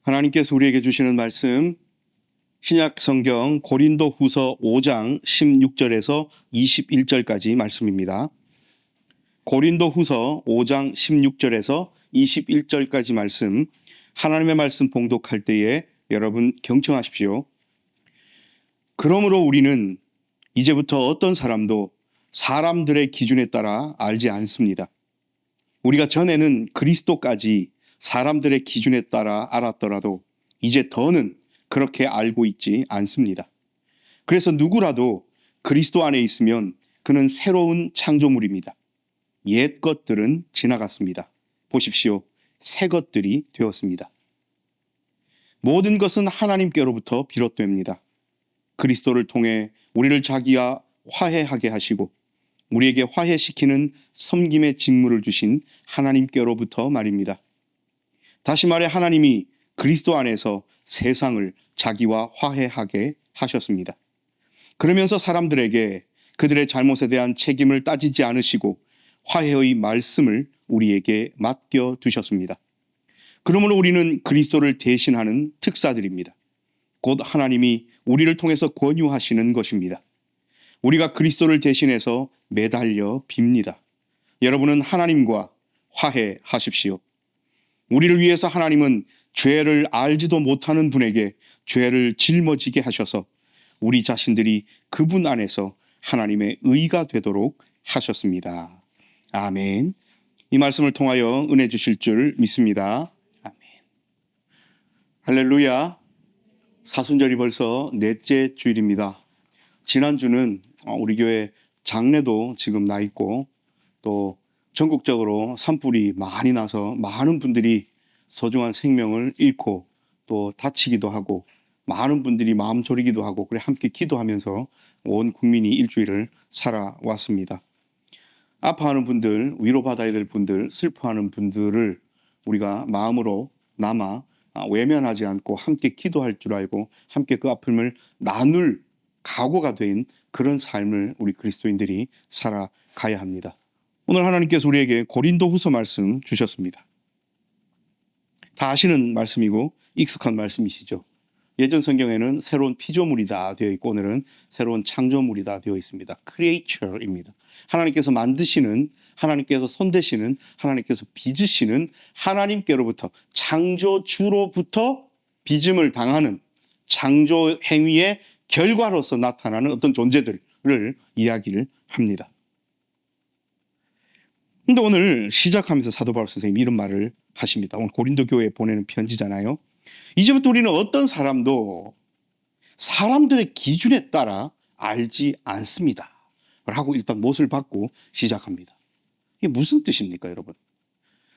하나님께서 우리에게 주시는 말씀, 신약 성경 고린도후서 5장 16절에서 21절까지 말씀입니다. 고린도후서 5장 16절에서 21절까지 말씀, 하나님의 말씀 봉독할 때에 여러분 경청하십시오. 그러므로 우리는 이제부터 어떤 사람도 사람들의 기준에 따라 알지 않습니다. 우리가 전에는 그리스도까지 사람들의 기준에 따라 알았더라도 이제 더는 그렇게 알고 있지 않습니다. 그래서 누구라도 그리스도 안에 있으면 그는 새로운 창조물입니다. 옛 것들은 지나갔습니다. 보십시오. 새 것들이 되었습니다. 모든 것은 하나님께로부터 비롯됩니다. 그리스도를 통해 우리를 자기와 화해하게 하시고 우리에게 화해시키는 섬김의 직무를 주신 하나님께로부터 말입니다. 다시 말해 하나님이 그리스도 안에서 세상을 자기와 화해하게 하셨습니다. 그러면서 사람들에게 그들의 잘못에 대한 책임을 따지지 않으시고 화해의 말씀을 우리에게 맡겨두셨습니다. 그러므로 우리는 그리스도를 대신하는 특사들입니다. 곧 하나님이 우리를 통해서 권유하시는 것입니다. 우리가 그리스도를 대신해서 매달려 빕니다. 여러분은 하나님과 화해하십시오. 우리를 위해서 하나님은 죄를 알지도 못하는 분에게 죄를 짊어지게 하셔서 우리 자신들이 그분 안에서 하나님의 의가 되도록 하셨습니다. 아멘. 이 말씀을 통하여 은혜 주실 줄 믿습니다. 아멘. 할렐루야. 사순절이 벌써 넷째 주일입니다. 지난주는 우리 교회 장례도 지금 나 있고 또 전국적으로 산불이 많이 나서 많은 분들이 소중한 생명을 잃고 또 다치기도 하고 많은 분들이 마음 졸이기도 하고 그래 함께 기도하면서 온 국민이 일주일을 살아왔습니다. 아파하는 분들, 위로받아야 될 분들, 슬퍼하는 분들을 우리가 마음으로 남아 외면하지 않고 함께 기도할 줄 알고 함께 그 아픔을 나눌 각오가 된 그런 삶을 우리 그리스도인들이 살아가야 합니다. 오늘 하나님께서 우리에게 고린도후서 말씀 주셨습니다. 다 아시는 말씀이고 익숙한 말씀이시죠. 예전 성경에는 새로운 피조물이다 되어 있고 오늘은 새로운 창조물이다 되어 있습니다. 크리에이처입니다. 하나님께서 만드시는, 하나님께서 손대시는, 하나님께서 빚으시는 하나님께로부터 창조주로부터 빚음을 당하는 창조 행위의 결과로서 나타나는 어떤 존재들을 이야기를 합니다. 근데 오늘 시작하면서 사도 바울 선생님이 이런 말을 하십니다. 오늘 고린도 교회에 보내는 편지잖아요. 이제부터 우리는 어떤 사람도 사람들의 기준에 따라 알지 않습니다. 라고 일단 못을 받고 시작합니다. 이게 무슨 뜻입니까, 여러분?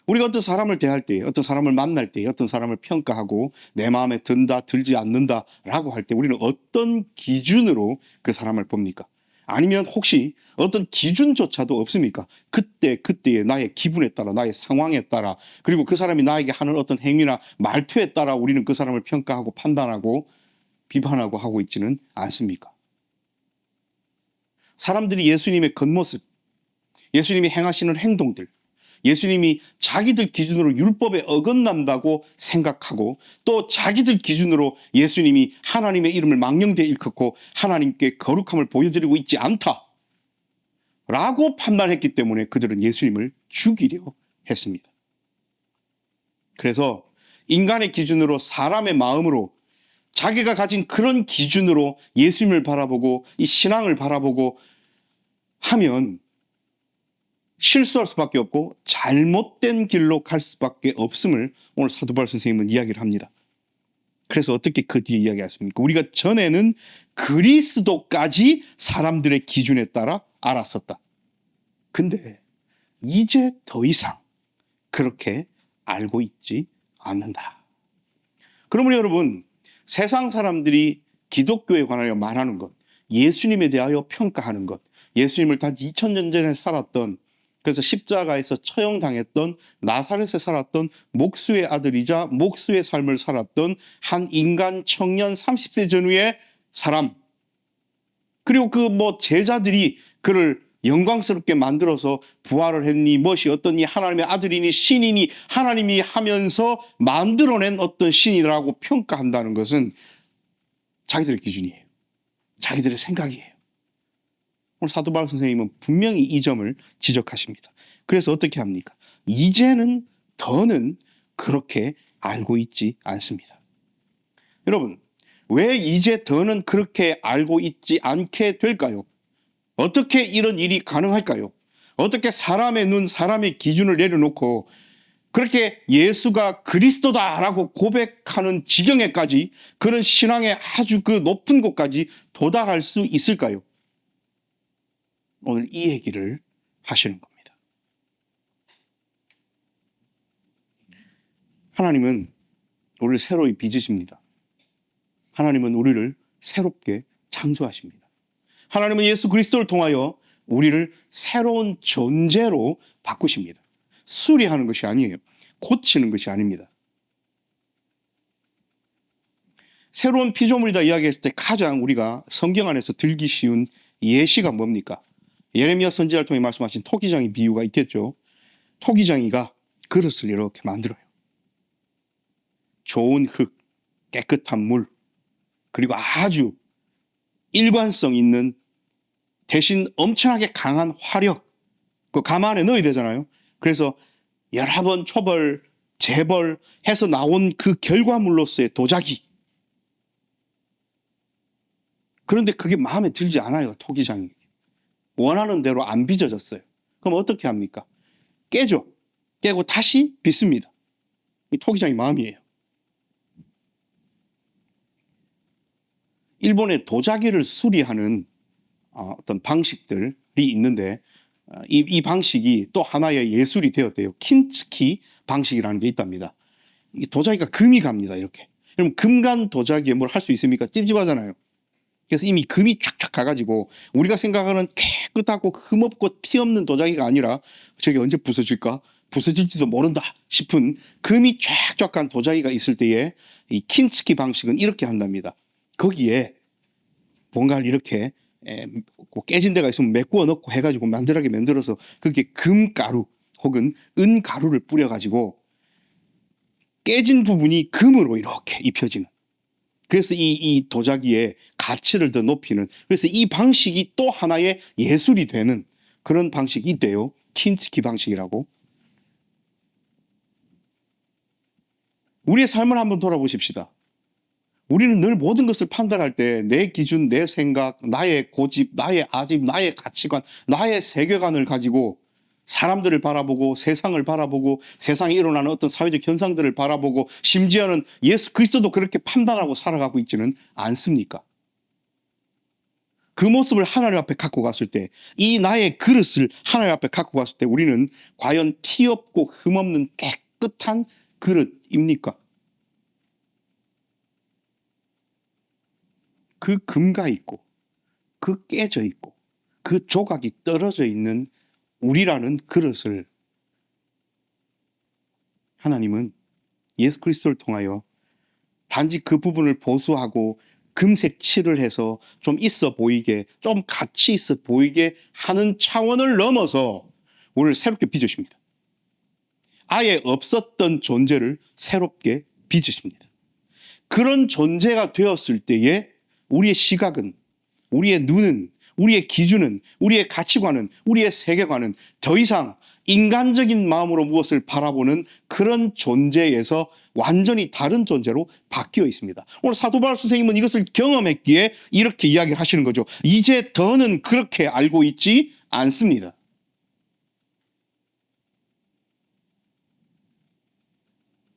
우리가 어떤 사람을 대할 때, 어떤 사람을 만날 때, 어떤 사람을 평가하고 내 마음에 든다, 들지 않는다 라고 할 때 우리는 어떤 기준으로 그 사람을 봅니까? 아니면 혹시 어떤 기준조차도 없습니까? 그때의 나의 기분에 따라, 나의 상황에 따라, 그리고 그 사람이 나에게 하는 어떤 행위나 말투에 따라 우리는 그 사람을 평가하고 판단하고 비판하고 하고 있지는 않습니까? 사람들이 예수님의 겉모습, 예수님이 행하시는 행동들, 예수님이 자기들 기준으로 율법에 어긋난다고 생각하고 또 자기들 기준으로 예수님이 하나님의 이름을 망령되이 일컫고 하나님께 거룩함을 보여드리고 있지 않다 라고 판단했기 때문에 그들은 예수님을 죽이려 했습니다. 그래서 인간의 기준으로 사람의 마음으로 자기가 가진 그런 기준으로 예수님을 바라보고 이 신앙을 바라보고 하면 실수할 수밖에 없고 잘못된 길로 갈 수밖에 없음을 오늘 사도 바울 선생님은 이야기를 합니다. 그래서 어떻게 그 뒤에 이야기했습니까? 우리가 전에는 그리스도까지 사람들의 기준에 따라 알았었다. 근데 이제 더 이상 그렇게 알고 있지 않는다. 그러면 여러분, 세상 사람들이 기독교에 관하여 말하는 것, 예수님에 대하여 평가하는 것, 예수님을 단 2000년 전에 살았던, 그래서 십자가에서 처형당했던, 나사렛에 살았던 목수의 아들이자 목수의 삶을 살았던 한 인간 청년 30세 전후의 사람, 그리고 그 제자들이 그를 영광스럽게 만들어서 부활을 했니, 무엇이 어떠니, 하나님의 아들이니, 신이니, 하나님이 하면서 만들어낸 어떤 신이라고 평가한다는 것은 자기들의 기준이에요. 자기들의 생각이에요. 오늘 사도 바울 선생님은 분명히 이 점을 지적하십니다. 그래서 어떻게 합니까? 이제는 더는 그렇게 알고 있지 않습니다. 여러분, 왜 이제 더는 그렇게 알고 있지 않게 될까요? 어떻게 이런 일이 가능할까요? 어떻게 사람의 눈, 사람의 기준을 내려놓고 그렇게 예수가 그리스도다라고 고백하는 지경에까지, 그런 신앙의 아주 그 높은 곳까지 도달할 수 있을까요? 오늘 이 얘기를 하시는 겁니다. 하나님은 우리를 새로이 빚으십니다. 하나님은 우리를 새롭게 창조하십니다. 하나님은 예수 그리스도를 통하여 우리를 새로운 존재로 바꾸십니다. 수리하는 것이 아니에요. 고치는 것이 아닙니다. 새로운 피조물이다 이야기했을 때 가장 우리가 성경 안에서 들기 쉬운 예시가 뭡니까? 예레미야 선지자를 통해 말씀하신 토기장이 비유가 있겠죠. 토기장이가 그릇을 이렇게 만들어요. 좋은 흙, 깨끗한 물, 그리고 아주 일관성 있는 대신 엄청나게 강한 화력, 그 가마 안에 넣어야 되잖아요. 그래서 여러 번 초벌, 재벌 해서 나온 그 결과물로서의 도자기. 그런데 그게 마음에 들지 않아요, 토기장이. 원하는 대로 안 빚어졌어요. 그럼 어떻게 합니까? 깨죠. 깨고 다시 빚습니다. 이 토기장이 마음이에요. 일본의 도자기를 수리하는 어떤 방식들이 있는데 이 방식이 또 하나의 예술이 되었대요. 킨츠키 방식이라는 게 있답니다. 이 도자기가 금이 갑니다. 이렇게. 그럼 금간 도자기에 뭘 할 수 있습니까? 찝찝하잖아요. 그래서 이미 금이 쫙쫙 가가지고 우리가 생각하는 깨끗하고 흠없고 티 없는 도자기가 아니라 저게 언제 부서질까? 부서질지도 모른다 싶은 금이 쫙쫙 간 도자기가 있을 때에 이 킨츠키 방식은 이렇게 한답니다. 거기에 뭔가를 이렇게 깨진 데가 있으면 메꾸어 넣고 해가지고 만들하게 만들어서 그게 금가루 혹은 은가루를 뿌려가지고 깨진 부분이 금으로 이렇게 입혀지는, 그래서 이 도자기의 가치를 더 높이는, 그래서 이 방식이 또 하나의 예술이 되는 그런 방식이 있대요. 킨츠키 방식이라고. 우리의 삶을 한번 돌아보십시다. 우리는 늘 모든 것을 판단할 때 내 기준, 내 생각, 나의 고집, 나의 아집, 나의 가치관, 나의 세계관을 가지고 사람들을 바라보고 세상을 바라보고 세상에 일어나는 어떤 사회적 현상들을 바라보고 심지어는 예수 그리스도도 그렇게 판단하고 살아가고 있지는 않습니까? 그 모습을 하나님 앞에 갖고 갔을 때, 이 나의 그릇을 하나님 앞에 갖고 갔을 때 우리는 과연 티 없고 흠 없는 깨끗한 그릇입니까? 그 금가 있고 그 깨져 있고 그 조각이 떨어져 있는 우리라는 그릇을 하나님은 예수 그리스도를 통하여 단지 그 부분을 보수하고 금색 칠을 해서 좀 있어 보이게, 좀 가치 있어 보이게 하는 차원을 넘어서 우리를 새롭게 빚으십니다. 아예 없었던 존재를 새롭게 빚으십니다. 그런 존재가 되었을 때에 우리의 시각은, 우리의 눈은, 우리의 기준은, 우리의 가치관은, 우리의 세계관은 더 이상 인간적인 마음으로 무엇을 바라보는 그런 존재에서 완전히 다른 존재로 바뀌어 있습니다. 오늘 사도 바울 선생님은 이것을 경험했기에 이렇게 이야기를 하시는 거죠. 이제 더는 그렇게 알고 있지 않습니다.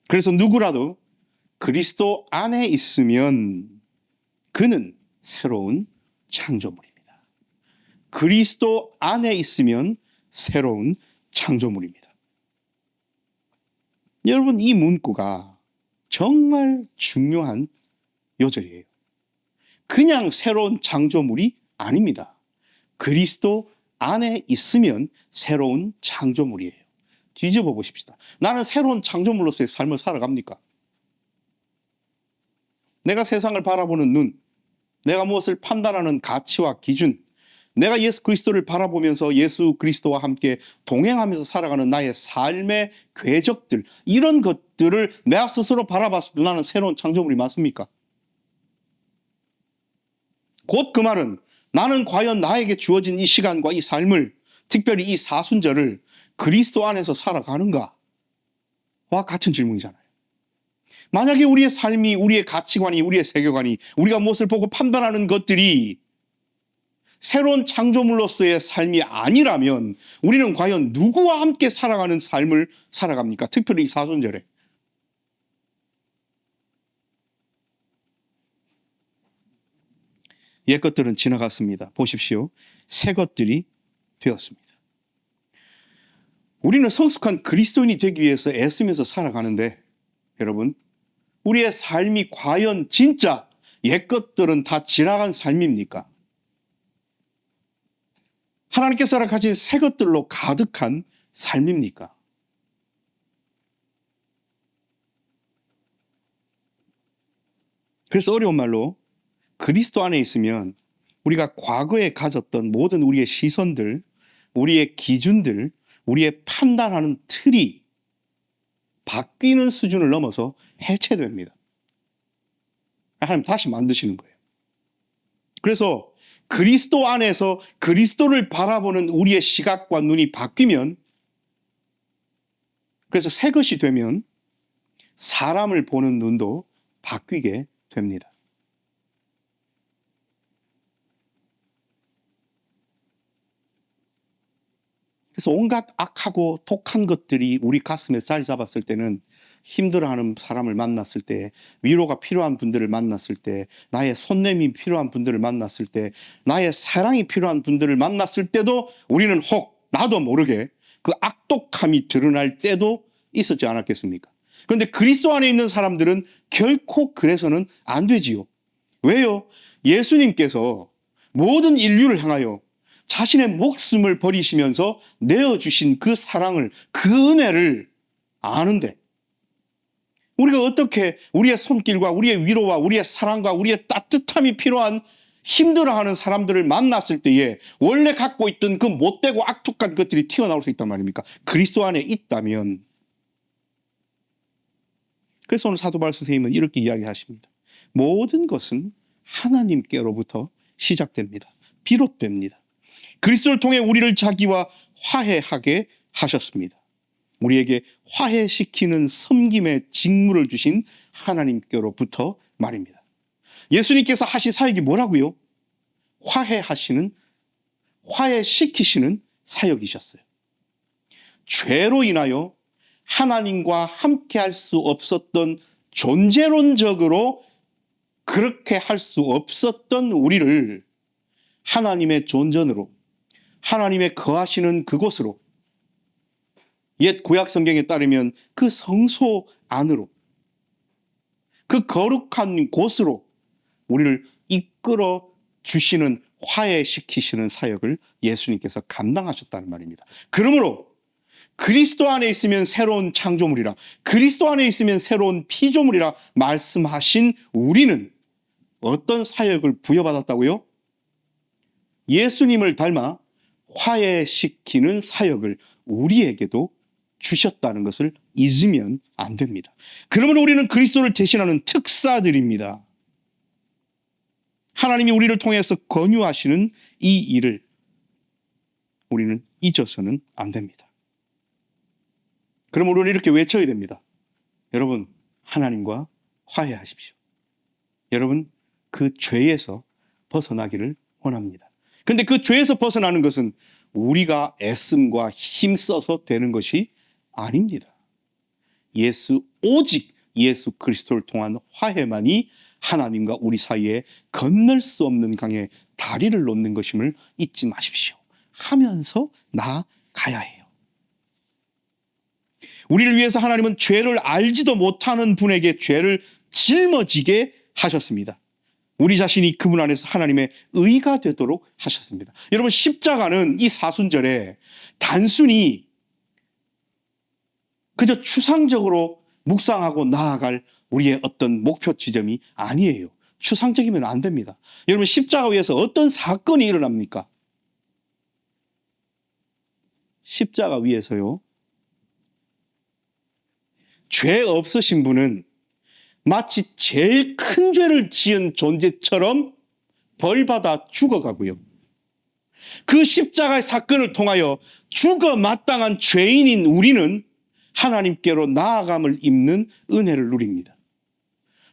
그래서 누구라도 그리스도 안에 있으면 그는 새로운 창조물입니다. 그리스도 안에 있으면 새로운 창조물입니다. 여러분, 이 문구가 정말 중요한 요절이에요. 그냥 새로운 창조물이 아닙니다. 그리스도 안에 있으면 새로운 창조물이에요. 뒤집어 보십시다. 나는 새로운 창조물로서의 삶을 살아갑니까? 내가 세상을 바라보는 눈, 내가 무엇을 판단하는 가치와 기준, 내가 예수 그리스도를 바라보면서 예수 그리스도와 함께 동행하면서 살아가는 나의 삶의 궤적들, 이런 것들을 내가 스스로 바라봤을 때 나는 새로운 창조물이 맞습니까? 곧 그 말은 나는 과연 나에게 주어진 이 시간과 이 삶을, 특별히 이 사순절을 그리스도 안에서 살아가는가와 같은 질문이잖아요. 만약에 우리의 삶이, 우리의 가치관이, 우리의 세계관이, 우리가 무엇을 보고 판단하는 것들이 새로운 창조물로서의 삶이 아니라면 우리는 과연 누구와 함께 살아가는 삶을 살아갑니까? 특별히 이 사순절에. 옛 것들은 지나갔습니다. 보십시오. 새 것들이 되었습니다. 우리는 성숙한 그리스도인이 되기 위해서 애쓰면서 살아가는데, 여러분, 우리의 삶이 과연 진짜 옛 것들은 다 지나간 삶입니까? 하나님께서 허락하신 새 것들로 가득한 삶입니까? 그래서 어려운 말로 그리스도 안에 있으면 우리가 과거에 가졌던 모든 우리의 시선들, 우리의 기준들, 우리의 판단하는 틀이 바뀌는 수준을 넘어서 해체됩니다. 하나님 다시 만드시는 거예요. 그래서 그리스도 안에서 그리스도를 바라보는 우리의 시각과 눈이 바뀌면, 그래서 새 것이 되면 사람을 보는 눈도 바뀌게 됩니다. 그래서 온갖 악하고 독한 것들이 우리 가슴에 자리 잡았을 때는, 힘들어하는 사람을 만났을 때, 위로가 필요한 분들을 만났을 때, 나의 손냄이 필요한 분들을 만났을 때, 나의 사랑이 필요한 분들을 만났을 때도 우리는 혹 나도 모르게 그 악독함이 드러날 때도 있었지 않았겠습니까? 그런데 그리스도 안에 있는 사람들은 결코 그래서는 안 되지요. 왜요? 예수님께서 모든 인류를 향하여 자신의 목숨을 버리시면서 내어주신 그 사랑을, 그 은혜를 아는데, 우리가 어떻게 우리의 손길과 우리의 위로와 우리의 사랑과 우리의 따뜻함이 필요한 힘들어하는 사람들을 만났을 때에 원래 갖고 있던 그 못되고 악독한 것들이 튀어나올 수 있단 말입니까? 그리스도 안에 있다면. 그래서 오늘 사도 바울 선생님은 이렇게 이야기하십니다. 모든 것은 하나님께로부터 시작됩니다. 비롯됩니다. 그리스도를 통해 우리를 자기와 화해하게 하셨습니다. 우리에게 화해시키는 섬김의 직무를 주신 하나님께로부터 말입니다. 예수님께서 하신 사역이 뭐라고요? 화해시키시는 사역이셨어요. 죄로 인하여 하나님과 함께 할 수 없었던, 존재론적으로 그렇게 할 수 없었던 우리를 하나님의 존전으로, 하나님의 거하시는 그곳으로, 옛 구약 성경에 따르면 그 성소 안으로, 그 거룩한 곳으로 우리를 이끌어 주시는, 화해시키시는 사역을 예수님께서 감당하셨다는 말입니다. 그러므로 그리스도 안에 있으면 새로운 창조물이라, 그리스도 안에 있으면 새로운 피조물이라 말씀하신 우리는 어떤 사역을 부여받았다고요? 예수님을 닮아 화해시키는 사역을 우리에게도 주셨다는 것을 잊으면 안 됩니다. 그러므로 우리는 그리스도를 대신하는 특사들입니다. 하나님이 우리를 통해서 권유하시는 이 일을 우리는 잊어서는 안 됩니다. 그러므로 우리는 이렇게 외쳐야 됩니다. 여러분, 하나님과 화해하십시오. 여러분, 그 죄에서 벗어나기를 원합니다. 그런데 그 죄에서 벗어나는 것은 우리가 애씀과 힘써서 되는 것이 아닙니다. 오직 예수 그리스도를 통한 화해만이 하나님과 우리 사이에 건널 수 없는 강에 다리를 놓는 것임을 잊지 마십시오. 하면서 나아가야 해요. 우리를 위해서 하나님은 죄를 알지도 못하는 분에게 죄를 짊어지게 하셨습니다. 우리 자신이 그분 안에서 하나님의 의가 되도록 하셨습니다. 여러분, 십자가는 이 사순절에 단순히 그저 추상적으로 묵상하고 나아갈 우리의 어떤 목표 지점이 아니에요. 추상적이면 안 됩니다. 여러분, 십자가 위에서 어떤 사건이 일어납니까? 십자가 위에서요, 죄 없으신 분은 마치 제일 큰 죄를 지은 존재처럼 벌받아 죽어가고요, 그 십자가의 사건을 통하여 죽어 마땅한 죄인인 우리는 하나님께로 나아감을 입는 은혜를 누립니다.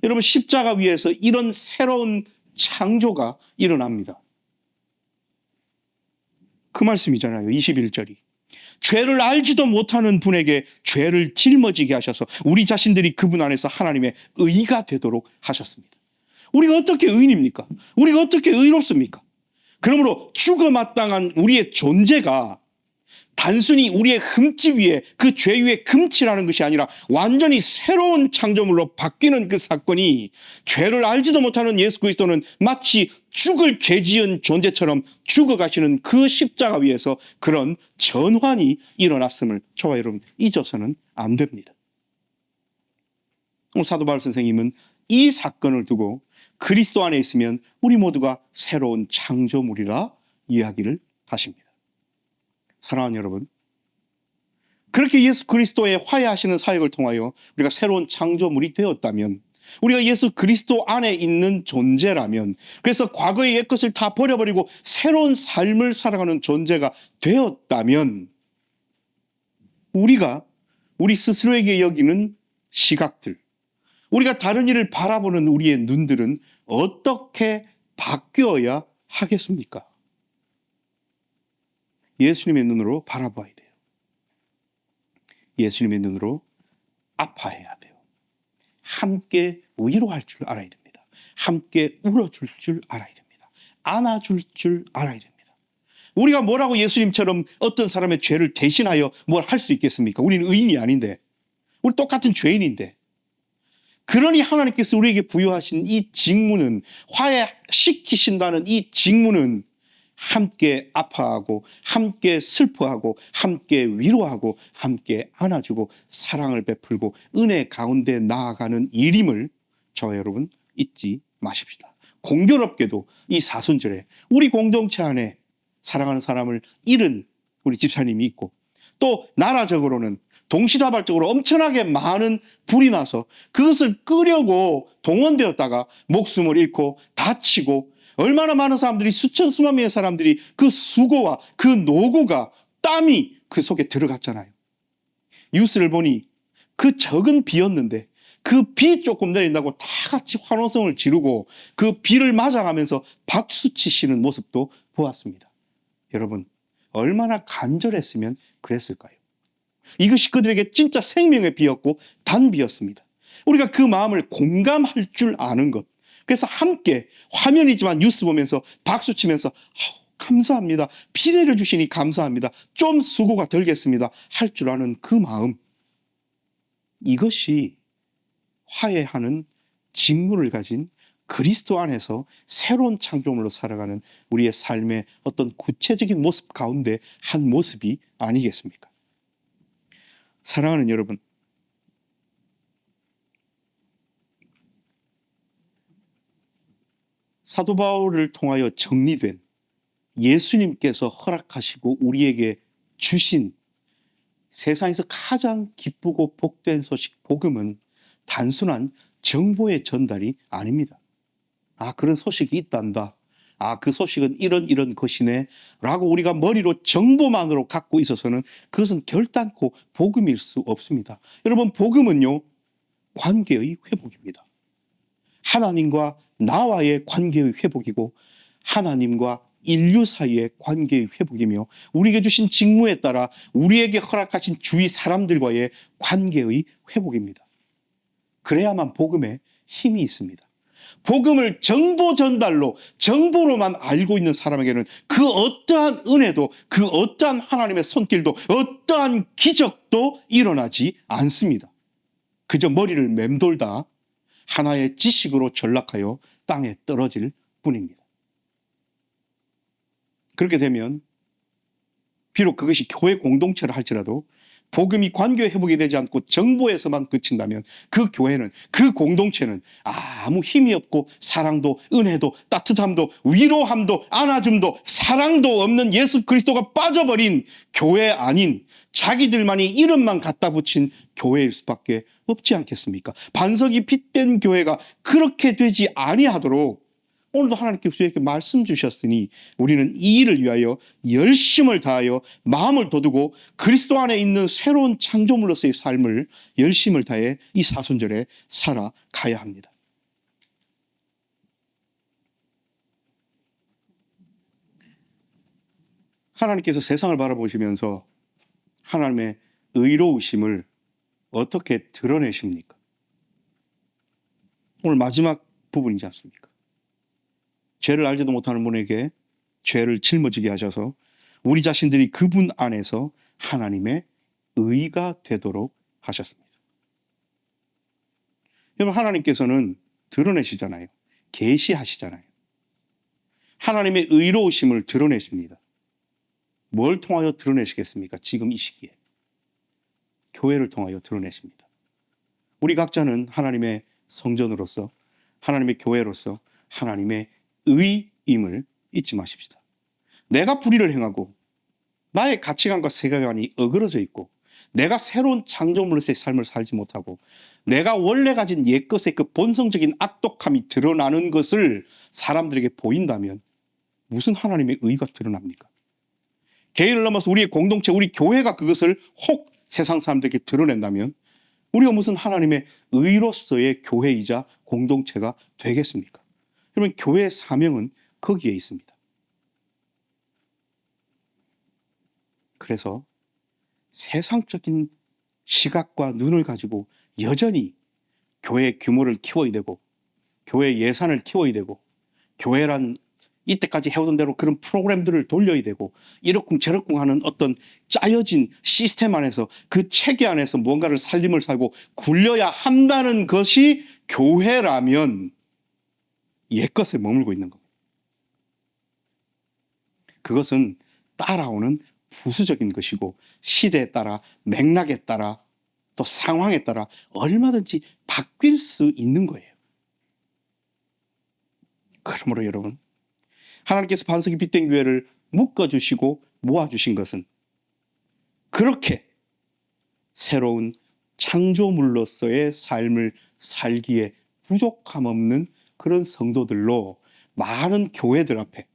여러분, 십자가 위에서 이런 새로운 창조가 일어납니다. 그 말씀이잖아요. 21절이. 죄를 알지도 못하는 분에게 죄를 짊어지게 하셔서 우리 자신들이 그분 안에서 하나님의 의가 되도록 하셨습니다. 우리가 어떻게 의인입니까? 우리가 어떻게 의롭습니까? 그러므로 죽어 마땅한 우리의 존재가 단순히 우리의 흠집 위에, 그 죄 위에 금칠하는 것이 아니라 완전히 새로운 창조물로 바뀌는 그 사건이, 죄를 알지도 못하는 예수 그리스도는 마치 죽을 죄 지은 존재처럼 죽어가시는 그 십자가 위에서 그런 전환이 일어났음을 저와 여러분 잊어서는 안 됩니다. 오늘 사도 바울 선생님은 이 사건을 두고 그리스도 안에 있으면 우리 모두가 새로운 창조물이라 이야기를 하십니다. 사랑하는 여러분, 그렇게 예수 그리스도의 화해하시는 사역을 통하여 우리가 새로운 창조물이 되었다면, 우리가 예수 그리스도 안에 있는 존재라면, 그래서 과거의 옛것을 다 버려버리고 새로운 삶을 살아가는 존재가 되었다면, 우리가 우리 스스로에게 여기는 시각들, 우리가 다른 일을 바라보는 우리의 눈들은 어떻게 바뀌어야 하겠습니까? 예수님의 눈으로 바라봐야 돼요. 예수님의 눈으로 아파해야 돼요. 함께 위로할 줄 알아야 됩니다. 함께 울어줄 줄 알아야 됩니다. 안아줄 줄 알아야 됩니다. 우리가 뭐라고 예수님처럼 어떤 사람의 죄를 대신하여 뭘 할 수 있겠습니까? 우리는 의인이 아닌데, 우리 똑같은 죄인인데. 그러니 하나님께서 우리에게 부여하신 이 직무는, 화해시키신다는 이 직무는 함께 아파하고 함께 슬퍼하고 함께 위로하고 함께 안아주고 사랑을 베풀고 은혜 가운데 나아가는 일임을 저와 여러분 잊지 마십시다. 공교롭게도 이 사순절에 우리 공동체 안에 사랑하는 사람을 잃은 우리 집사님이 있고, 또 나라적으로는 동시다발적으로 엄청나게 많은 불이 나서 그것을 끄려고 동원되었다가 목숨을 잃고 다치고, 얼마나 많은 사람들이, 수천 수만 명의 사람들이 그 수고와 그 노고가, 땀이 그 속에 들어갔잖아요. 뉴스를 보니 그 적은 비였는데 그 비 조금 내린다고 다 같이 환호성을 지르고 그 비를 맞아가면서 박수 치시는 모습도 보았습니다. 여러분, 얼마나 간절했으면 그랬을까요? 이것이 그들에게 진짜 생명의 비였고 단비였습니다. 우리가 그 마음을 공감할 줄 아는 것, 그래서 함께 화면이지만 뉴스 보면서 박수 치면서 감사합니다, 비 내려주시니 감사합니다, 좀 수고가 덜겠습니다 할 줄 아는 그 마음, 이것이 화해하는 직무를 가진 그리스도 안에서 새로운 창조물로 살아가는 우리의 삶의 어떤 구체적인 모습 가운데 한 모습이 아니겠습니까? 사랑하는 여러분, 사도 바울을 통하여 정리된 예수님께서 허락하시고 우리에게 주신 세상에서 가장 기쁘고 복된 소식, 복음은 단순한 정보의 전달이 아닙니다. 아, 그런 소식이 있단다. 아, 그 소식은 이런 것이네 라고 우리가 머리로 정보만으로 갖고 있어서는 그것은 결단코 복음일 수 없습니다. 여러분, 복음은요, 관계의 회복입니다. 하나님과 나와의 관계의 회복이고 하나님과 인류 사이의 관계의 회복이며, 우리에게 주신 직무에 따라 우리에게 허락하신 주위 사람들과의 관계의 회복입니다. 그래야만 복음에 힘이 있습니다. 복음을 정보 전달로, 정보로만 알고 있는 사람에게는 그 어떠한 은혜도, 그 어떠한 하나님의 손길도, 어떠한 기적도 일어나지 않습니다. 그저 머리를 맴돌다 하나의 지식으로 전락하여 땅에 떨어질 뿐입니다. 그렇게 되면 비록 그것이 교회 공동체라 할지라도 복음이 관계 회복이 되지 않고 정보에서만 그친다면 그 교회는, 그 공동체는 아무 힘이 없고 사랑도 은혜도 따뜻함도 위로함도 안아줌도 사랑도 없는 예수 그리스도가 빠져버린 교회 아닌 자기들만이 이름만 갖다 붙인 교회일 수밖에 없지 않겠습니까? 반석이 핏된 교회가 그렇게 되지 아니하도록 오늘도 하나님께서 우리에게 말씀 주셨으니 우리는 이 일을 위하여 열심을 다하여 마음을 돋우고 그리스도 안에 있는 새로운 창조물로서의 삶을 열심을 다해 이 사순절에 살아가야 합니다. 하나님께서 세상을 바라보시면서 하나님의 의로우심을 어떻게 드러내십니까? 오늘 마지막 부분이지 않습니까? 죄를 알지도 못하는 분에게 죄를 짊어지게 하셔서 우리 자신들이 그분 안에서 하나님의 의가 되도록 하셨습니다. 여러분, 하나님께서는 드러내시잖아요. 계시하시잖아요. 하나님의 의로우심을 드러내십니다. 뭘 통하여 드러내시겠습니까? 지금 이 시기에 교회를 통하여 드러내십니다. 우리 각자는 하나님의 성전으로서, 하나님의 교회로서 하나님의 의임을 잊지 마십시다. 내가 불의를 행하고 나의 가치관과 세계관이 어그러져 있고 내가 새로운 창조물로서의 삶을 살지 못하고 내가 원래 가진 옛것의 그 본성적인 악독함이 드러나는 것을 사람들에게 보인다면 무슨 하나님의 의가 드러납니까? 개인을 넘어서 우리의 공동체, 우리 교회가 그것을 혹 세상 사람들에게 드러낸다면 우리가 무슨 하나님의 의로서의 교회이자 공동체가 되겠습니까? 그러면 교회의 사명은 거기에 있습니다. 그래서 세상적인 시각과 눈을 가지고 여전히 교회 규모를 키워야 되고 교회 예산을 키워야 되고 교회란 이때까지 해오던 대로 그런 프로그램들을 돌려야 되고 이러쿵 저러쿵 하는 어떤 짜여진 시스템 안에서 그 체계 안에서 뭔가를 살림을 살고 굴려야 한다는 것이 교회라면 옛것에 머물고 있는 겁니다. 그것은 따라오는 부수적인 것이고 시대에 따라 맥락에 따라 또 상황에 따라 얼마든지 바뀔 수 있는 거예요. 그러므로 여러분, 하나님께서 반석이 빗된 교회를 묶어주시고 모아주신 것은 그렇게 새로운 창조물로서의 삶을 살기에 부족함 없는 그런 성도들로 많은 교회들 앞에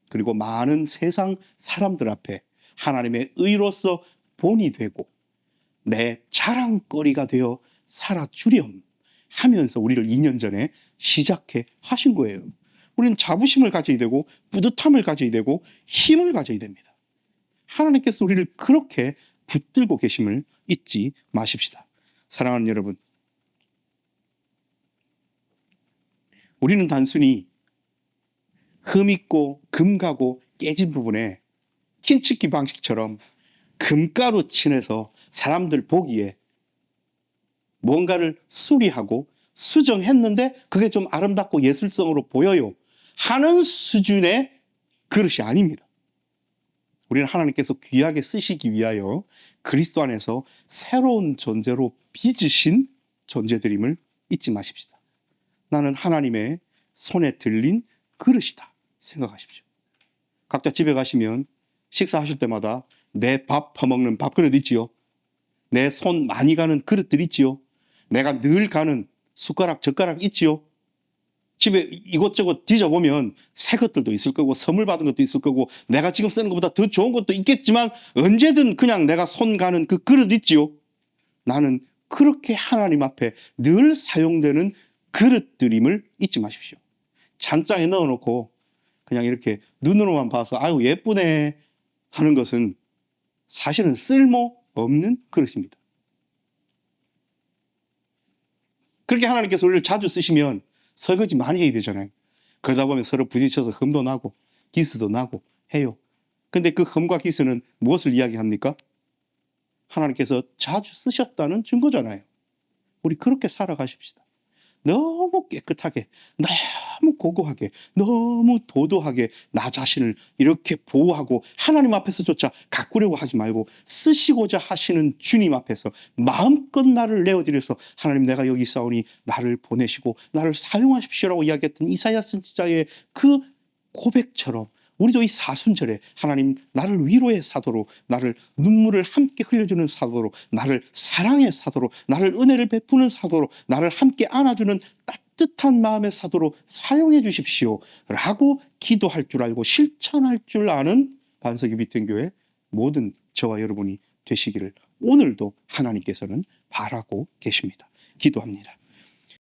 그리고 많은 세상 사람들 앞에 하나님의 의로서 본이 되고 내 자랑거리가 되어 살아주렴 하면서 우리를 2년 전에 시작해 하신 거예요. 우리는 자부심을 가져야 되고 뿌듯함을 가져야 되고 힘을 가져야 됩니다. 하나님께서 우리를 그렇게 붙들고 계심을 잊지 마십시다. 사랑하는 여러분, 우리는 단순히 흠있고 금가고 깨진 부분에 킨치키 방식처럼 금가루 칠해서 사람들 보기에 뭔가를 수리하고 수정했는데 그게 좀 아름답고 예술성으로 보여요 하는 수준의 그릇이 아닙니다. 우리는 하나님께서 귀하게 쓰시기 위하여 그리스도 안에서 새로운 존재로 빚으신 존재들임을 잊지 마십시다. 나는 하나님의 손에 들린 그릇이다 생각하십시오. 각자 집에 가시면 식사하실 때마다 내 밥 퍼먹는 밥그릇 있지요. 내 손 많이 가는 그릇들 있지요. 내가 늘 가는 숟가락 젓가락 있지요. 집에 이것저것 뒤져보면 새 것들도 있을 거고 선물 받은 것도 있을 거고 내가 지금 쓰는 것보다 더 좋은 것도 있겠지만 언제든 그냥 내가 손 가는 그 그릇 있지요. 나는 그렇게 하나님 앞에 늘 사용되는 그릇들임을 잊지 마십시오. 찬장에 넣어놓고 그냥 이렇게 눈으로만 봐서 아유 예쁘네 하는 것은 사실은 쓸모없는 그릇입니다. 그렇게 하나님께서 우리를 자주 쓰시면 설거지 많이 해야 되잖아요. 그러다 보면 서로 부딪혀서 흠도 나고 기스도 나고 해요. 근데 그 흠과 기스는 무엇을 이야기합니까? 하나님께서 자주 쓰셨다는 증거잖아요. 우리 그렇게 살아가십시다. 너무 깨끗하게, 너무 고고하게, 너무 도도하게 나 자신을 이렇게 보호하고 하나님 앞에서조차 가꾸려고 하지 말고 쓰시고자 하시는 주님 앞에서 마음껏 나를 내어드려서 하나님 내가 여기 있사오니 나를 보내시고 나를 사용하십시오라고 이야기했던 이사야 선지자의 그 고백처럼 우리도 이 사순절에 하나님 나를 위로의 사도로, 나를 눈물을 함께 흘려주는 사도로, 나를 사랑의 사도로, 나를 은혜를 베푸는 사도로, 나를 함께 안아주는 따뜻한 마음의 사도로 사용해 주십시오 라고 기도할 줄 알고 실천할 줄 아는 반석이 빛된 교회 모든 저와 여러분이 되시기를 오늘도 하나님께서는 바라고 계십니다. 기도합니다.